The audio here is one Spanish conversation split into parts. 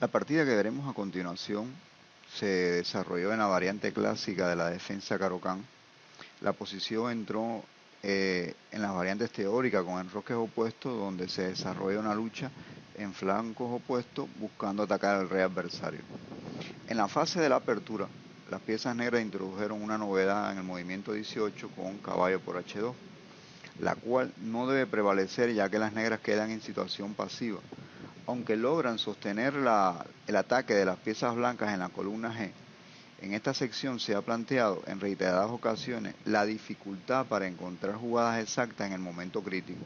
partida que veremos a continuación se desarrolló en la variante clásica de la defensa Caro-Kann. La posición entró en las variantes teóricas con enrosques opuestos, donde se desarrolla una lucha en flancos opuestos buscando atacar al rey adversario. En la fase de la apertura, las piezas negras introdujeron una novedad en el movimiento 18 con caballo por H2, la cual no debe prevalecer ya que las negras quedan en situación pasiva. Aunque logran sostener el ataque de las piezas blancas en la columna G, en esta sección se ha planteado en reiteradas ocasiones la dificultad para encontrar jugadas exactas en el momento crítico.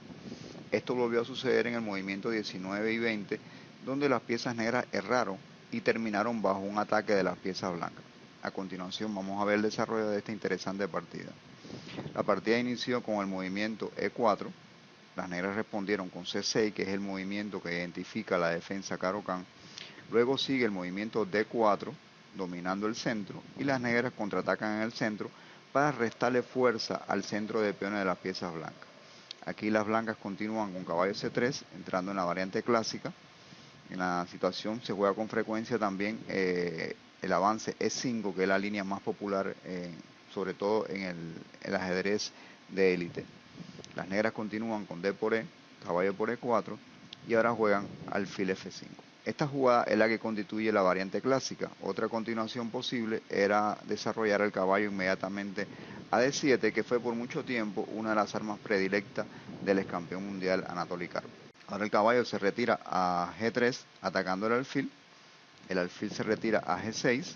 Esto volvió a suceder en el movimiento 19 y 20, donde las piezas negras erraron y terminaron bajo un ataque de las piezas blancas. A continuación vamos a ver el desarrollo de esta interesante partida. La partida inició con el movimiento E4. Las negras respondieron con C6, que es el movimiento que identifica la defensa Caro-Kann. Luego sigue el movimiento D4, dominando el centro, y las negras contraatacan en el centro para restarle fuerza al centro de peones de las piezas blancas. Aquí las blancas continúan con caballo C3, entrando en la variante clásica. En la situación se juega con frecuencia también el avance E5, que es la línea más popular, sobre todo en el ajedrez de élite. Las negras continúan con D por E, caballo por E4, y ahora juegan alfil F5. Esta jugada es la que constituye la variante clásica. Otra continuación posible era desarrollar el caballo inmediatamente a D7, que fue por mucho tiempo una de las armas predilectas del ex campeón mundial Anatoly Karpov. Ahora el caballo se retira a G3 atacando el alfil se retira a G6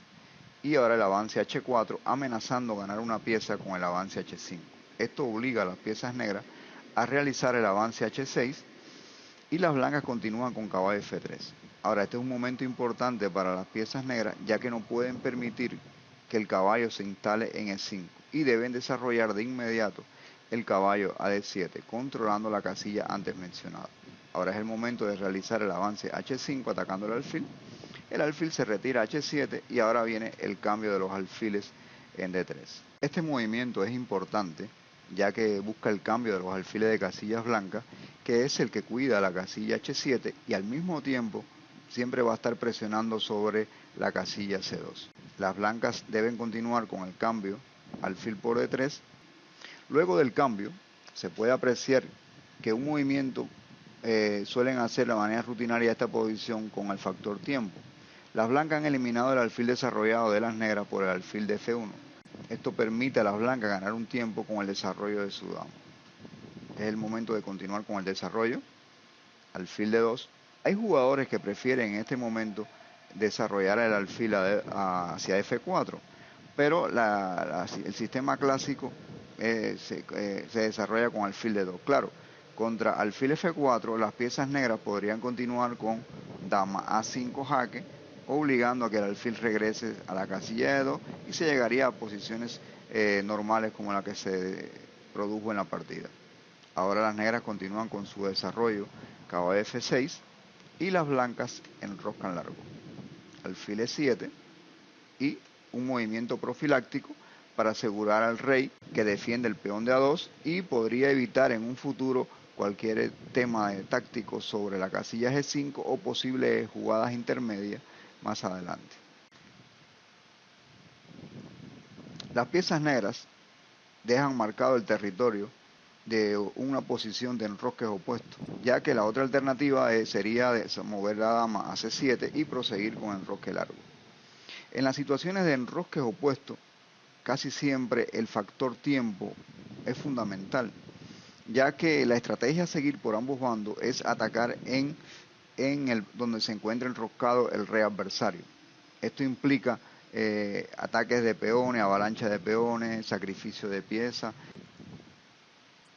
y ahora el avance H4 amenazando ganar una pieza con el avance H5. Esto obliga a las piezas negras a realizar el avance H6 y las blancas continúan con caballo F3. Ahora este es un momento importante para las piezas negras ya que no pueden permitir que el caballo se instale en E5 y deben desarrollar de inmediato el caballo a D7 controlando la casilla antes mencionada. Ahora es el momento de realizar el avance H5 atacando el alfil se retira a H7 y ahora viene el cambio de los alfiles en D3. Este movimiento es importante ya que busca el cambio de los alfiles de casillas blancas, que es el que cuida la casilla H7 y al mismo tiempo siempre va a estar presionando sobre la casilla C2. Las blancas deben continuar con el cambio alfil por D3. Luego del cambio se puede apreciar que un movimiento suelen hacer de manera rutinaria esta posición con el factor tiempo. Las blancas han eliminado el alfil desarrollado de las negras por el alfil de F1. Esto permite a las blancas ganar un tiempo con el desarrollo de su dama. Es el momento de continuar con el desarrollo. Alfil de 2. Hay jugadores que prefieren en este momento desarrollar el alfil hacia F4, pero el sistema clásico se desarrolla con alfil de 2. Claro, contra alfil F4 las piezas negras podrían continuar con dama A5 jaque, obligando a que el alfil regrese a la casilla de 2 y se llegaría a posiciones normales como la que se produjo en la partida. Ahora las negras continúan con su desarrollo, caballo F6, y las blancas enroscan largo. Alfil E7 y un movimiento profiláctico para asegurar al rey que defiende el peón de A2 y podría evitar en un futuro cualquier tema táctico sobre la casilla G5 o posibles jugadas intermedias más adelante. Las piezas negras dejan marcado el territorio de una posición de enrosques opuestos, ya que la otra alternativa sería mover la dama a C7 y proseguir con enrosque largo. En las situaciones de enrosques opuestos, casi siempre el factor tiempo es fundamental, ya que la estrategia a seguir por ambos bandos es atacar donde se encuentra enroscado el rey adversario. Esto implica ataques de peones, avalancha de peones, sacrificio de piezas.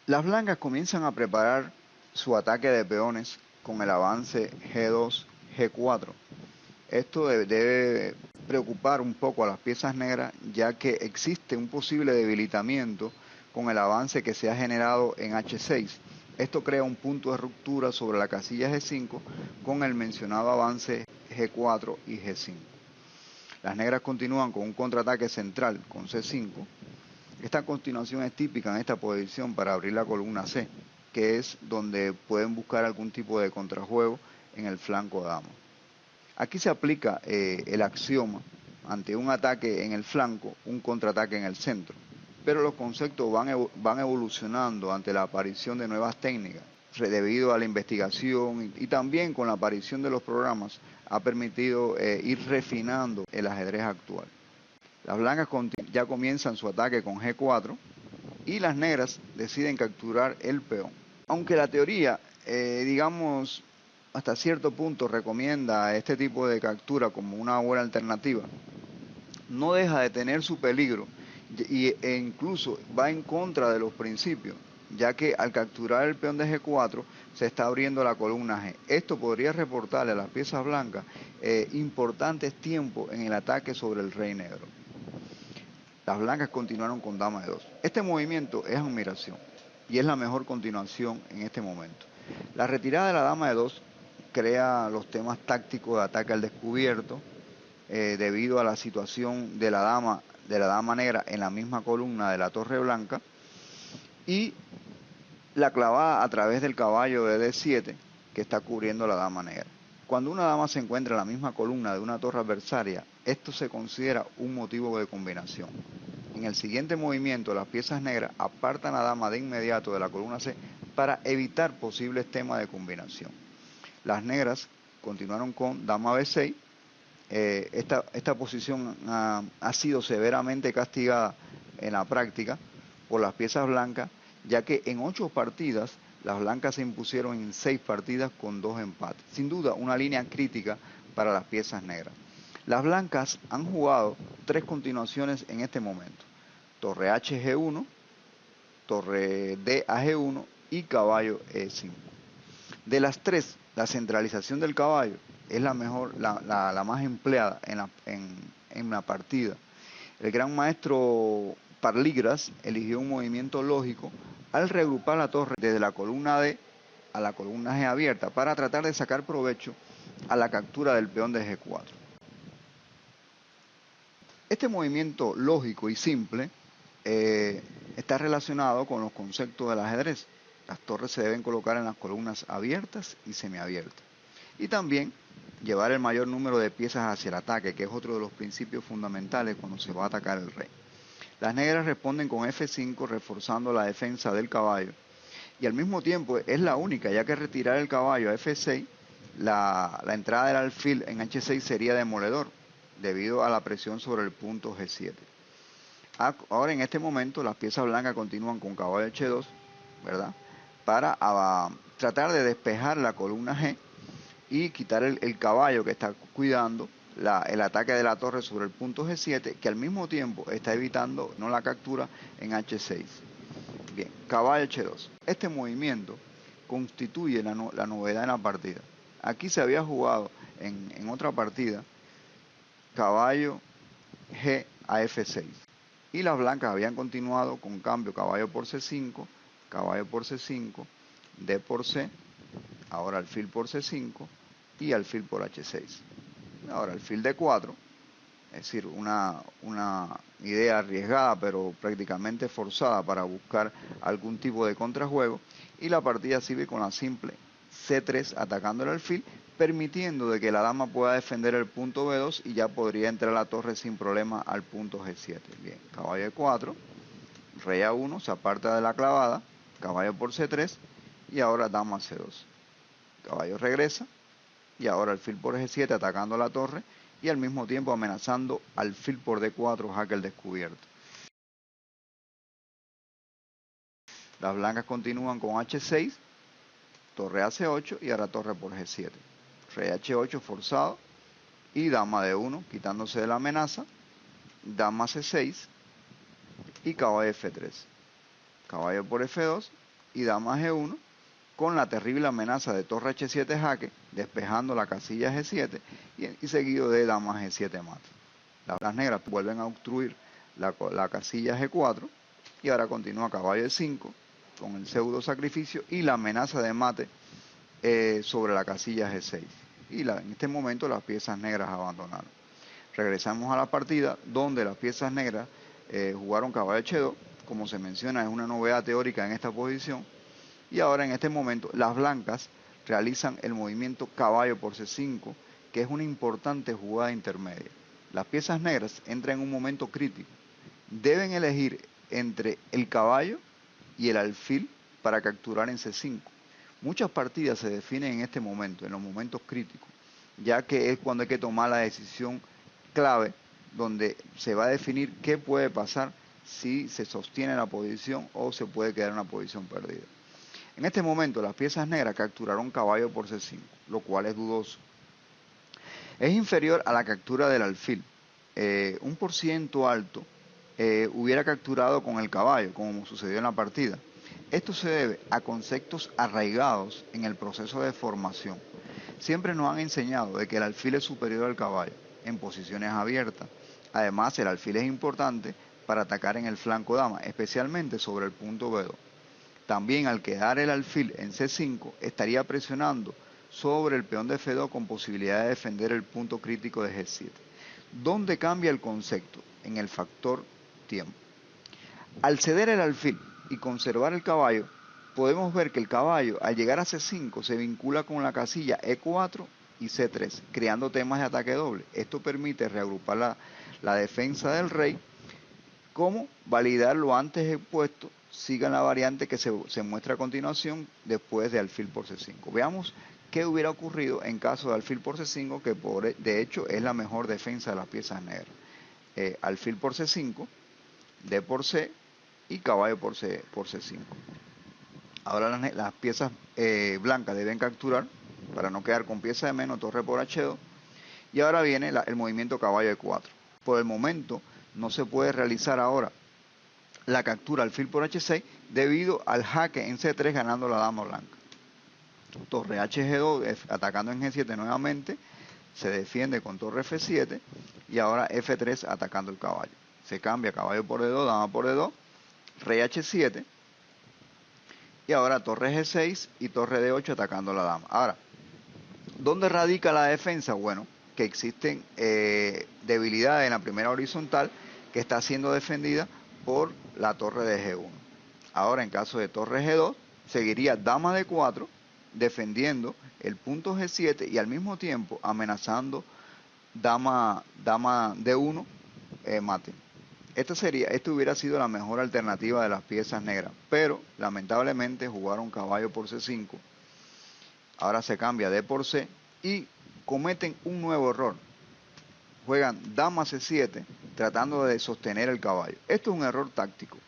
Las blancas comienzan a preparar su ataque de peones con el avance G2, G4. Esto debe preocupar un poco a las piezas negras, ya que existe un posible debilitamiento con el avance que se ha generado en H6. Esto crea un punto de ruptura sobre la casilla G5 con el mencionado avance G4 y G5. Las negras continúan con un contraataque central con C5. Esta continuación es típica en esta posición para abrir la columna C, que es donde pueden buscar algún tipo de contrajuego en el flanco dama. Aquí se aplica el axioma ante un ataque en el flanco, un contraataque en el centro. Pero los conceptos van evolucionando ante la aparición de nuevas técnicas, debido a la investigación y también con la aparición de los programas ha permitido ir refinando el ajedrez actual. Las blancas ya comienzan su ataque con G4 y las negras deciden capturar el peón. Aunque la teoría, digamos, hasta cierto punto recomienda este tipo de captura como una buena alternativa, no deja de tener su peligro e incluso va en contra de los principios, ya que al capturar el peón de G4 se está abriendo la columna G. Esto podría reportarle a las piezas blancas importantes tiempos en el ataque sobre el rey negro. Las blancas continuaron con dama de 2. Este movimiento es admiración y es la mejor continuación en este momento. La retirada de la dama de 2 crea los temas tácticos de ataque al descubierto, debido a la situación de la dama negra en la misma columna de la torre blanca, y la clavada a través del caballo de D7 que está cubriendo la dama negra. Cuando una dama se encuentra en la misma columna de una torre adversaria, esto se considera un motivo de combinación. En el siguiente movimiento, las piezas negras apartan a la dama de inmediato de la columna C para evitar posibles temas de combinación. Las negras continuaron con dama B6. Esta posición ha sido severamente castigada en la práctica por las piezas blancas, ya que en 8 partidas las blancas se impusieron en 6 partidas con 2 empates. Sin duda, una línea crítica para las piezas negras. Las blancas han jugado 3 continuaciones en este momento: torre H G1, torre D a G1 y caballo E5. De las 3, la centralización del caballo es la mejor, la más empleada en la partida. El gran maestro Parligras eligió un movimiento lógico al reagrupar la torre desde la columna D a la columna G abierta para tratar de sacar provecho a la captura del peón de G4. Este movimiento lógico y simple está relacionado con los conceptos del ajedrez. Las torres se deben colocar en las columnas abiertas y semiabiertas. Y también llevar el mayor número de piezas hacia el ataque, que es otro de los principios fundamentales cuando se va a atacar el rey. Las negras responden con F5, reforzando la defensa del caballo. Y al mismo tiempo es la única, ya que retirar el caballo a F6, la entrada del alfil en H6 sería demoledor, debido a la presión sobre el punto G7. Ahora en este momento las piezas blancas continúan con caballo H2, ¿verdad? Para tratar de despejar la columna G y quitar el caballo que está cuidando el ataque de la torre sobre el punto G7, que al mismo tiempo está evitando no la captura en H6. Bien, caballo H2. Este movimiento constituye la novedad en la partida. Aquí se había jugado en otra partida caballo G a F6. Y las blancas habían continuado con cambio caballo por C5, caballo por C5, D por C, ahora alfil por C5 y alfil por H6. Ahora alfil D4, es decir, una idea arriesgada pero prácticamente forzada para buscar algún tipo de contrajuego, y la partida sigue con la simple C3 atacando el alfil, permitiendo de que la dama pueda defender el punto B2 y ya podría entrar la torre sin problema al punto G7. Bien, caballo E4, rey A1, se aparta de la clavada, caballo por C3 y ahora dama C2. Caballo regresa y ahora alfil por G7 atacando la torre y al mismo tiempo amenazando alfil por D4, jaque al descubierto. Las blancas continúan con H6, torre a C8 y ahora torre por G7. Rey H8 forzado y dama D1 quitándose de la amenaza, dama C6 y caballo F3. Caballo por F2 y dama G1 con la terrible amenaza de torre H7 jaque, despejando la casilla G7 y seguido de dama G7 mate. Las negras vuelven a obstruir la casilla G4 y ahora continúa caballo E5 con el pseudo sacrificio y la amenaza de mate sobre la casilla G6. Y en este momento las piezas negras abandonaron. Regresamos a la partida donde las piezas negras jugaron caballo H2, como se menciona es una novedad teórica en esta posición, y ahora en este momento las blancas realizan el movimiento caballo por C5, que es una importante jugada intermedia. Las piezas negras entran en un momento crítico. Deben elegir entre el caballo y el alfil para capturar en C5. Muchas partidas se definen en este momento, en los momentos críticos, ya que es cuando hay que tomar la decisión clave, donde se va a definir qué puede pasar si se sostiene la posición o se puede quedar en una posición perdida. En este momento las piezas negras capturaron caballo por C5, lo cual es dudoso. Es inferior a la captura del alfil. Un por ciento alto hubiera capturado con el caballo, como sucedió en la partida. Esto se debe a conceptos arraigados en el proceso de formación. Siempre nos han enseñado de que el alfil es superior al caballo en posiciones abiertas. Además, el alfil es importante para atacar en el flanco dama, especialmente sobre el punto B2. También al quedar el alfil en C5, estaría presionando sobre el peón de F2 con posibilidad de defender el punto crítico de G7. ¿Dónde cambia el concepto? En el factor tiempo. Al ceder el alfil y conservar el caballo, podemos ver que el caballo al llegar a C5 se vincula con la casilla E4 y C3, creando temas de ataque doble. Esto permite reagrupar la defensa del rey, como validar lo antes expuesto, sigan la variante que se muestra a continuación después de alfil por C5. Veamos qué hubiera ocurrido en caso de alfil por C5, que de hecho es la mejor defensa de las piezas negras. Alfil por C5, D por C y caballo por C5. Ahora las piezas blancas deben capturar para no quedar con pieza de menos, torre por H2. Y ahora viene el movimiento caballo E4. Por el momento no se puede realizar ahora la captura alfil por H6 debido al jaque en C3 ganando la dama blanca. Torre HG2 atacando en G7 nuevamente, se defiende con torre F7 y ahora F3 atacando el caballo. Se cambia caballo por D2, dama por D2, rey H7 y ahora torre G6 y torre D8 atacando la dama. Ahora, ¿dónde radica la defensa? Bueno, que existen debilidades en la primera horizontal que está siendo defendida por la torre de G1. Ahora, en caso de torre G2, seguiría dama D4 defendiendo el punto G7 y al mismo tiempo amenazando dama D1 mate. Esta hubiera sido la mejor alternativa de las piezas negras, pero lamentablemente jugaron caballo por C5. Ahora se cambia D por C y cometen un nuevo error. Juegan dama C7 tratando de sostener el caballo. Esto es un error táctico,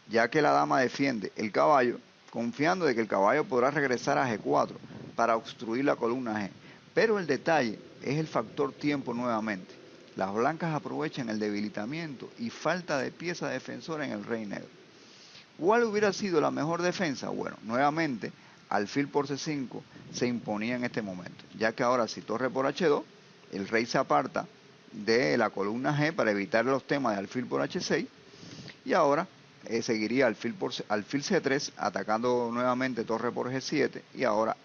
ya que la dama defiende el caballo confiando de que el caballo podrá regresar a G4 para obstruir la columna G. Pero el detalle es el factor tiempo nuevamente. Las blancas aprovechan el debilitamiento y falta de pieza defensora en el rey negro. ¿Cuál hubiera sido la mejor defensa? Bueno, nuevamente alfil por C5 se imponía en este momento, ya que ahora si torre por H2, el rey se aparta de la columna G para evitar los temas de alfil por H6 y ahora seguiría alfil C3 atacando nuevamente torre por G7 y ahora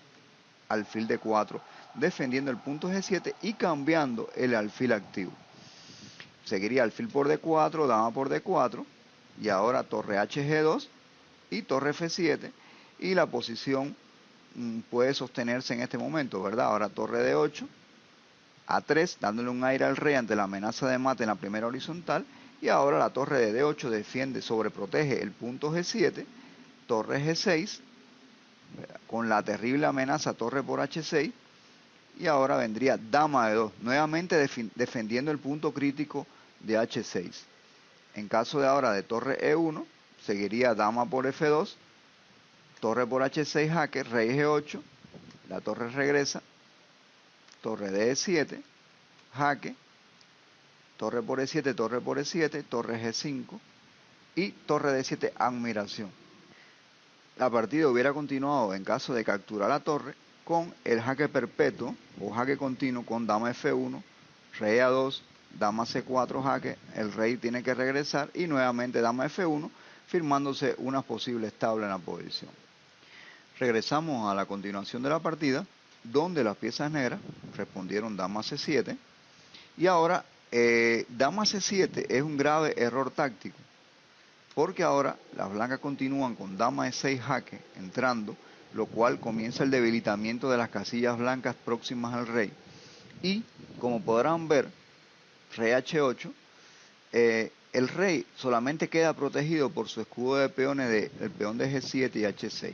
alfil D4 defendiendo el punto G7 y cambiando el alfil activo. Seguiría alfil por D4, dama por D4 y ahora torre HG2 y torre F7 y la posición puede sostenerse en este momento, ¿verdad? Ahora torre D8, A3 dándole un aire al rey ante la amenaza de mate en la primera horizontal y ahora la torre de D8 defiende, sobreprotege el punto G7, torre G6 con la terrible amenaza torre por H6 y ahora vendría dama de 2, nuevamente defendiendo el punto crítico de H6. En caso de ahora de torre E1, seguiría dama por F2, torre por H6 jaque, rey G8, la torre regresa, torre D7, jaque, torre por E7, torre por E7, torre G5 y torre D7 admiración. La partida hubiera continuado en caso de capturar la torre con el jaque perpetuo o jaque continuo con dama F1, rey A2, dama C4 jaque, el rey tiene que regresar y nuevamente dama F1, firmándose una posible tabla en la posición. Regresamos a la continuación de la partida, donde las piezas negras respondieron dama C7 y ahora dama C7 es un grave error táctico, porque ahora las blancas continúan con dama E6 jaque entrando, lo cual comienza el debilitamiento de las casillas blancas próximas al rey. Y como podrán ver, rey H8, el rey solamente queda protegido por su escudo de peones del peón de G7 y H6.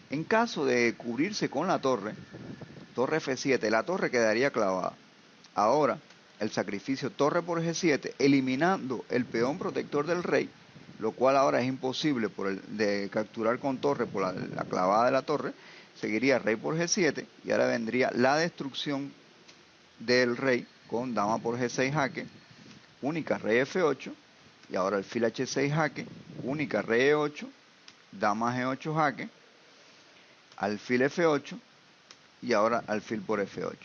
En caso de cubrirse con la torre, torre F7, la torre quedaría clavada. Ahora, el sacrificio torre por G7, eliminando el peón protector del rey, lo cual ahora es imposible de capturar con torre por la clavada de la torre, seguiría rey por G7 y ahora vendría la destrucción del rey con dama por G6 jaque, única rey F8 y ahora alfil H6 jaque, única rey E8, dama G8 jaque, alfil F8 y ahora alfil por F8,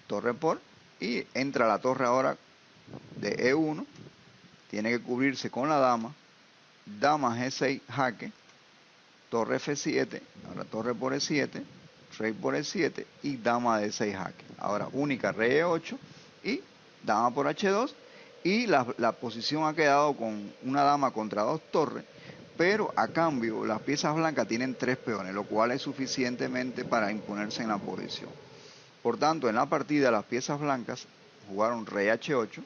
torre por, y entra la torre ahora de E1, tiene que cubrirse con la dama, dama G6 jaque, torre F7, ahora torre por E7, rey por E7 y dama de 6 jaque. Ahora única rey E8 y dama por H2 y la posición ha quedado con una dama contra dos torres, pero a cambio las piezas blancas tienen 3 peones, lo cual es suficientemente para imponerse en la posición. Por tanto, en la partida las piezas blancas jugaron rey H8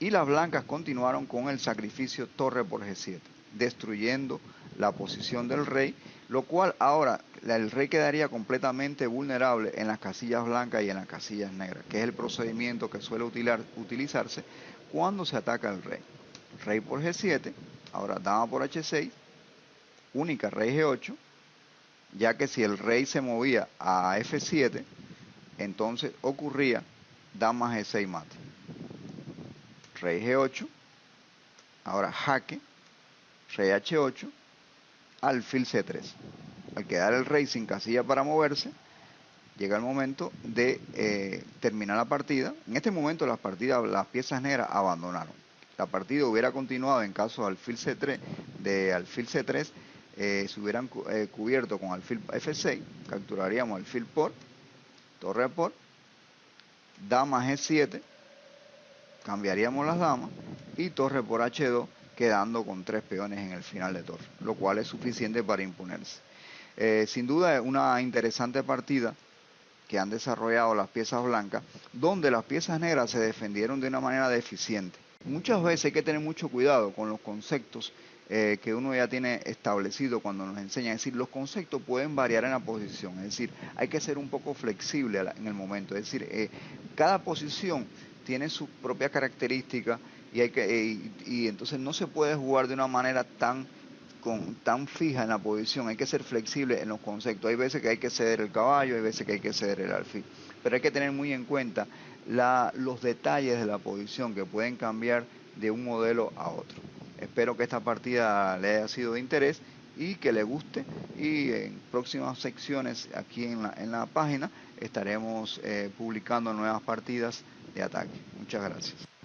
y las blancas continuaron con el sacrificio torre por G7, destruyendo la posición del rey, lo cual ahora el rey quedaría completamente vulnerable en las casillas blancas y en las casillas negras, que es el procedimiento que suele utilizarse cuando se ataca al rey. Rey por G7, ahora dama por H6, única rey G8, ya que si el rey se movía a F7, entonces ocurría dama G6 mate. Rey G8, ahora jaque, rey H8, alfil C3. Al quedar el rey sin casilla para moverse, llega el momento de terminar la partida. En este momento las piezas negras abandonaron. La partida hubiera continuado en caso de alfil C3, se hubieran cubierto con alfil F6, capturaríamos alfil por, torre por, dama G7, cambiaríamos las damas y torre por H2, quedando con 3 peones en el final de torre, lo cual es suficiente para imponerse. Sin duda es una interesante partida que han desarrollado las piezas blancas, donde las piezas negras se defendieron de una manera deficiente. Muchas veces hay que tener mucho cuidado con los conceptos que uno ya tiene establecido cuando nos enseña. Es decir, los conceptos pueden variar en la posición, es decir, hay que ser un poco flexible en el momento. Es decir, cada posición tiene sus propias características y entonces no se puede jugar de una manera tan fija en la posición, hay que ser flexible en los conceptos. Hay veces que hay que ceder el caballo, hay veces que hay que ceder el alfil, pero hay que tener muy en cuenta los detalles de la posición que pueden cambiar de un modelo a otro. Espero que esta partida le haya sido de interés y que le guste, y en próximas secciones aquí en la página estaremos publicando nuevas partidas de ataque. Muchas gracias.